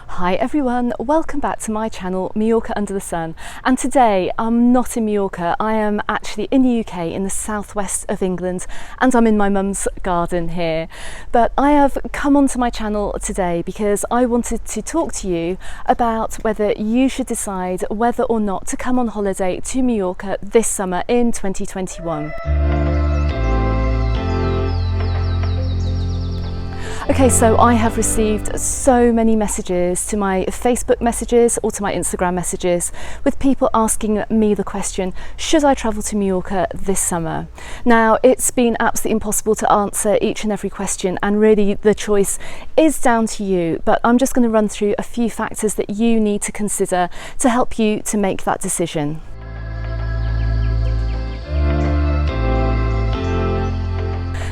Hi everyone, welcome back to my channel Mallorca Under the Sun, and today I'm not in Mallorca. I am actually in the UK in the southwest of England, and I'm in my mum's garden here. But I have come onto my channel today because I wanted to talk to you about whether you should decide whether or not to come on holiday to Mallorca this summer in 2021. Okay, so I have received so many messages to my Facebook messages or to my Instagram messages with people asking me the question, should I travel to Mallorca this summer? Now, it's been absolutely impossible to answer each and every question, and really the choice is down to you, but I'm just going to run through a few factors that you need to consider to help you to make that decision.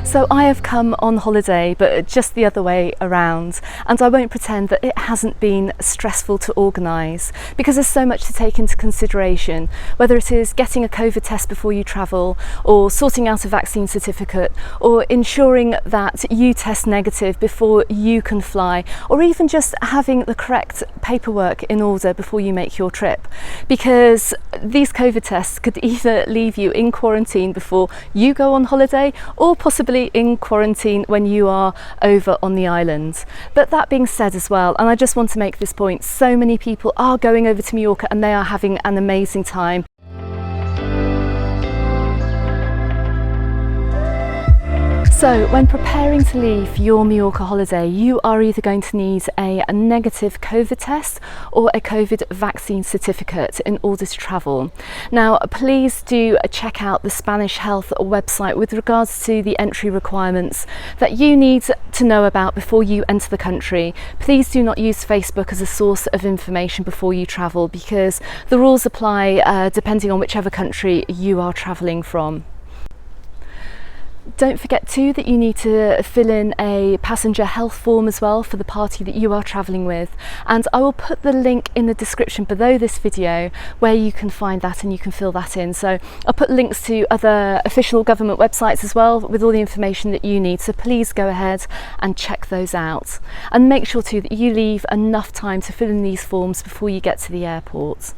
So I have come on holiday, but just the other way around, and I won't pretend that it hasn't been stressful to organise, because there's so much to take into consideration, whether it is getting a COVID test before you travel, or sorting out a vaccine certificate, or ensuring that you test negative before you can fly, or even just having the correct paperwork in order before you make your trip, because these COVID tests could either leave you in quarantine before you go on holiday, or possibly in quarantine when you are over on the island. But that being said as well, and I just want to make this point, so many people are going over to Mallorca and they are having an amazing time. So when preparing to leave your Mallorca holiday, you are either going to need a negative COVID test or a COVID vaccine certificate in order to travel. Now, please do check out the Spanish Health website with regards to the entry requirements that you need to know about before you enter the country. Please do not use Facebook as a source of information before you travel, because the rules apply depending on whichever country you are travelling from. Don't forget too that you need to fill in a passenger health form as well for the party that you are travelling with, and I will put the link in the description below this video where you can find that and you can fill that in. So I'll put links to other official government websites as well with all the information that you need, so please go ahead and check those out, and make sure too that you leave enough time to fill in these forms before you get to the airport.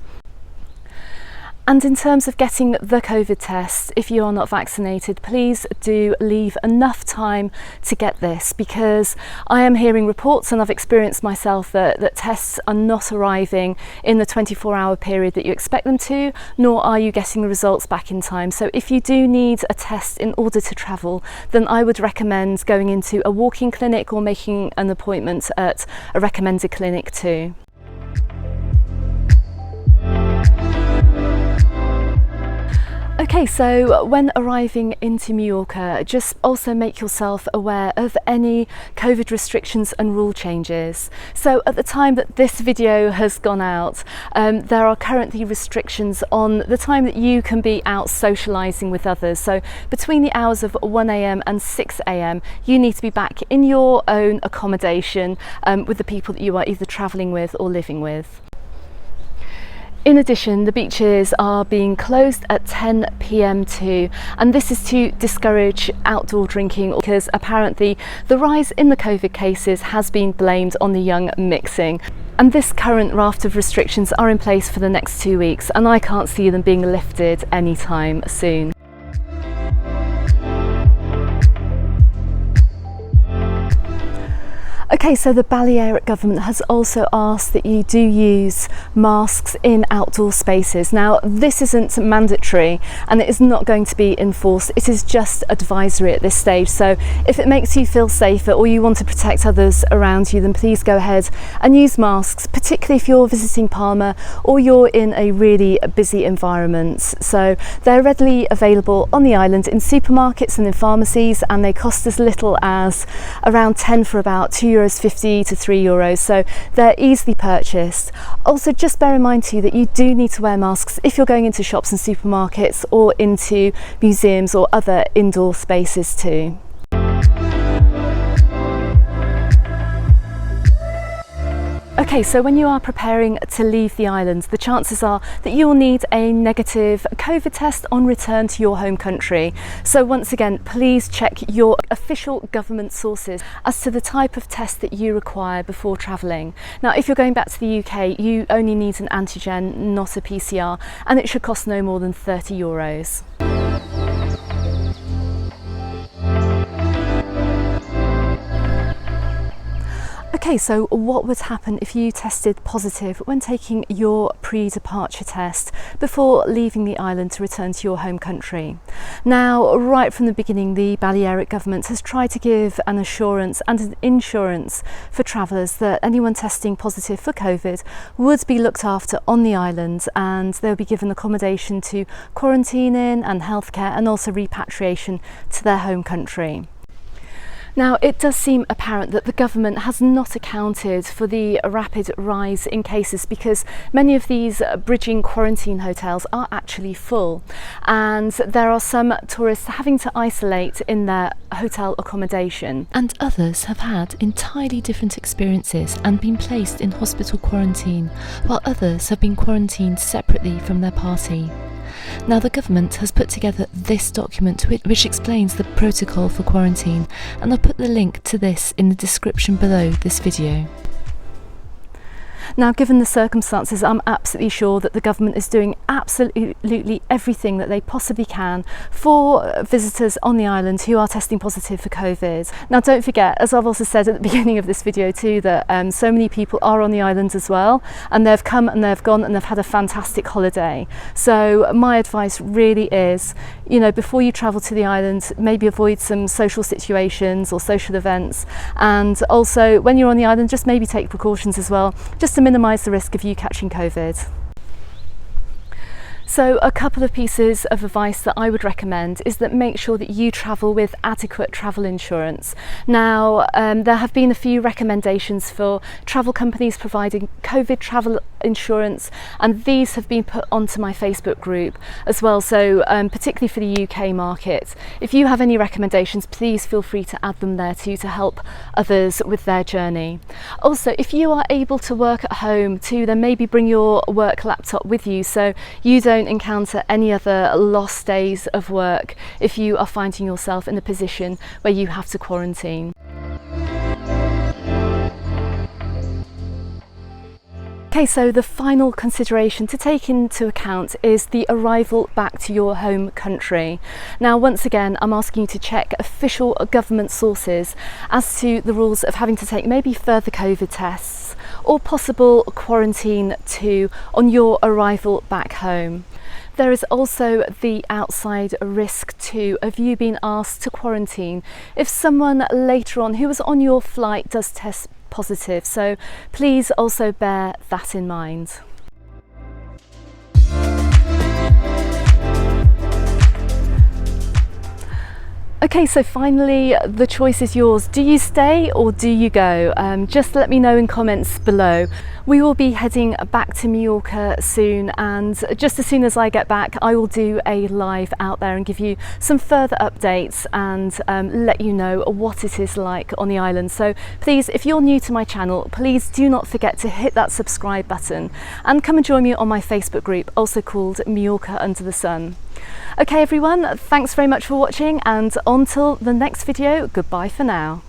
And in terms of getting the COVID test, if you are not vaccinated, please do leave enough time to get this, because I am hearing reports, and I've experienced myself, that tests are not arriving in the 24-hour period that you expect them to, nor are you getting the results back in time. So if you do need a test in order to travel, then I would recommend going into a walk-in clinic or making an appointment at a recommended clinic too. Okay, so when arriving into Mallorca, just also make yourself aware of any COVID restrictions and rule changes. So at the time that this video has gone out, there are currently restrictions on the time that you can be out socialising with others. So between the hours of 1 AM and 6 AM, you need to be back in your own accommodation with the people that you are either travelling with or living with. In addition, the beaches are being closed at 10 PM too, and this is to discourage outdoor drinking, because apparently the rise in the COVID cases has been blamed on the young mixing. And this current raft of restrictions are in place for the next 2 weeks, and I can't see them being lifted anytime soon. Okay, so the Balearic government has also asked that you do use masks in outdoor spaces. Now, this isn't mandatory and it is not going to be enforced. It is just advisory at this stage. So if it makes you feel safer or you want to protect others around you, then please go ahead and use masks, particularly if you're visiting Palma or you're in a really busy environment. So they're readily available on the island in supermarkets and in pharmacies, and they cost as little as around 10 for about €2.50 to €3, so they're easily purchased. Also, just bear in mind too that you do need to wear masks if you're going into shops and supermarkets or into museums or other indoor spaces too. Okay, so when you are preparing to leave the island, the chances are that you will need a negative COVID test on return to your home country. So once again, please check your official government sources as to the type of test that you require before travelling. Now, if you're going back to the UK, you only need an antigen, not a PCR, and it should cost no more than €30. Okay, so what would happen if you tested positive when taking your pre-departure test before leaving the island to return to your home country? Now, right from the beginning, the Balearic government has tried to give an assurance and an insurance for travellers that anyone testing positive for COVID would be looked after on the island, and they'll be given accommodation to quarantine in and healthcare, and also repatriation to their home country. Now, it does seem apparent that the government has not accounted for the rapid rise in cases, because many of these bridging quarantine hotels are actually full, and there are some tourists having to isolate in their hotel accommodation. And others have had entirely different experiences and been placed in hospital quarantine, while others have been quarantined separately from their party. Now, the government has put together this document which explains the protocol for quarantine, and I'll put the link to this in the description below this video. Now, given the circumstances, I'm absolutely sure that the government is doing absolutely everything that they possibly can for visitors on the island who are testing positive for COVID. Now, don't forget, as I've also said at the beginning of this video too, that so many people are on the island as well, and they've come and they've gone and they've had a fantastic holiday. So my advice really is, you know, before you travel to the island, maybe avoid some social situations or social events, and also when you're on the island, just maybe take precautions as well, just to minimise the risk of you catching COVID. So a couple of pieces of advice that I would recommend is that make sure that you travel with adequate travel insurance. Now, there have been a few recommendations for travel companies providing COVID travel insurance, and these have been put onto my Facebook group as well, so particularly for the UK market. If you have any recommendations, please feel free to add them there too, to help others with their journey. Also, if you are able to work at home too, then maybe bring your work laptop with you so you don't encounter any other lost days of work if you are finding yourself in a position where you have to quarantine. Okay, so the final consideration to take into account is the arrival back to your home country. Now, once again, I'm asking you to check official government sources as to the rules of having to take maybe further COVID tests or possible quarantine too on your arrival back home. There is also the outside risk too of you being asked to quarantine if someone later on who was on your flight does test positive, so please also bear that in mind. Okay, so finally the choice is yours. Do you stay or do you go? Just let me know in comments below. We will be heading back to Mallorca soon, and just as soon as I get back I will do a live out there and give you some further updates and let you know what it is like on the island. So please, if you're new to my channel, please do not forget to hit that subscribe button and come and join me on my Facebook group, also called Mallorca Under the Sun. Okay everyone, thanks very much for watching, and until the next video, goodbye for now.